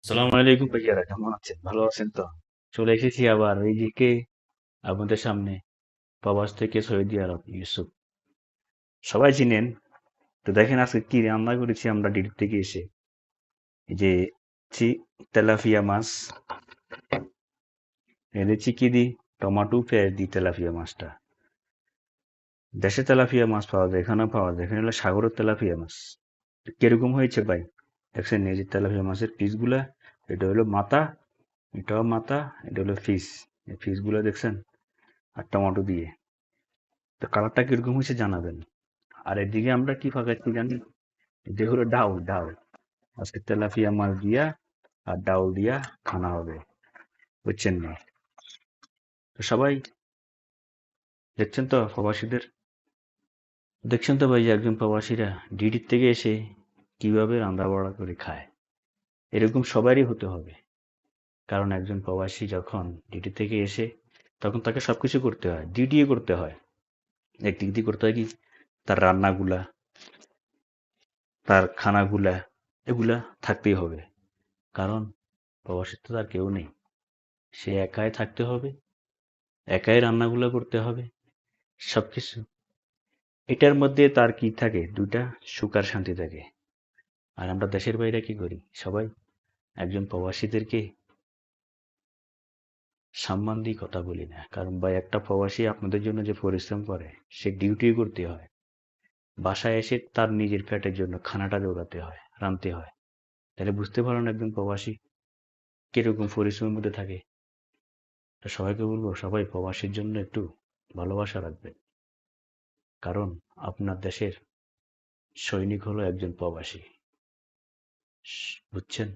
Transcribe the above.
সালাম আলাইকুম ভাইয়ারা, কেমন আছেন? ভালো আছেন তো? চলে এসেছি আবার এইদিকে আপনাদের সামনে, প্রবাস থেকে সৌদি আরব ইউসুফ। সবাই চিনেন। তো দেখেন আজকে কি রান্না করেছি আমরা ডিউটি থেকে এসে। এই যে তেলাপিয়া মাছ এনেছি, কি দি টমাটো পেঁয়াজ দি তেলাপিয়া মাছটা। দেশে তেলাপিয়া মাছ পাওয়া যায়, এখানেও পাওয়া যায়, এখানে হলো সাগরের তেলাপিয়া মাছ। তো কিরকম হয়েছে ভাই? দেখছেন এই যে তেলাপিয়া মাছের পিসগুলা, এটা হলো মাথা, এটাও মাথা, এটা হলো ফিস। এই ফিসগুলো দেখছেন, আর টমেটো দিয়ে। তো কালারটা কিরকম হয়েছে জানাবেন। আর এদিকে আমরা কি পাকাচ্ছি জানি? এটা হলো ডাউল ডাউল। আজকে তেলাপিয়া মাছ দিয়া আর ডাউল দিয়া খানা হবে, বুঝছেন না? তো সবাই দেখছেন তো প্রবাসীদের, দেখছেন তো ভাই যে একজন প্রবাসীরা ডিউটির থেকে এসে কিভাবে রান্না বাড়া করে খায়। এরকম সবারই হতে হবে। কারণ একজন প্রবাসী যখন ডিউটি থেকে এসে, তখন তাকে সবকিছু করতে হয়, ডিউটিও করতে হয়। একদিক দিয়ে করতে হয় কি, তার রান্নাগুলা, তার খানাগুলা, এগুলা থাকতেই হবে। কারণ প্রবাসীর তো তার কেউ নেই, সে একাই থাকতে হবে, একাই রান্নাগুলো করতে হবে, সবকিছু। এটার মধ্যে তার কি থাকে, দুইটা সুখ আর শান্তি থাকে। আর আমরা দেশের বাইরে কি করি সবাই, একজন প্রবাসীদেরকে সম্মান দিয়ে কথা বলি না। কারণ ভাই, একটা প্রবাসী আপনাদের জন্য যে পরিশ্রম করে, সে ডিউটি করতে হয়, বাসায় এসে তার নিজের পেটের জন্য খানাটা জোগাতে হয়, রাঁধতে হয়। তাহলে বুঝতে পারেন একজন প্রবাসী কিরকম পরিশ্রমের মধ্যে থাকে। তো সবাইকে বলবো, সবাই প্রবাসীর জন্য একটু ভালোবাসা রাখবেন। কারণ আপনার দেশের সৈনিক হলো একজন প্রবাসী, বুঝছেন?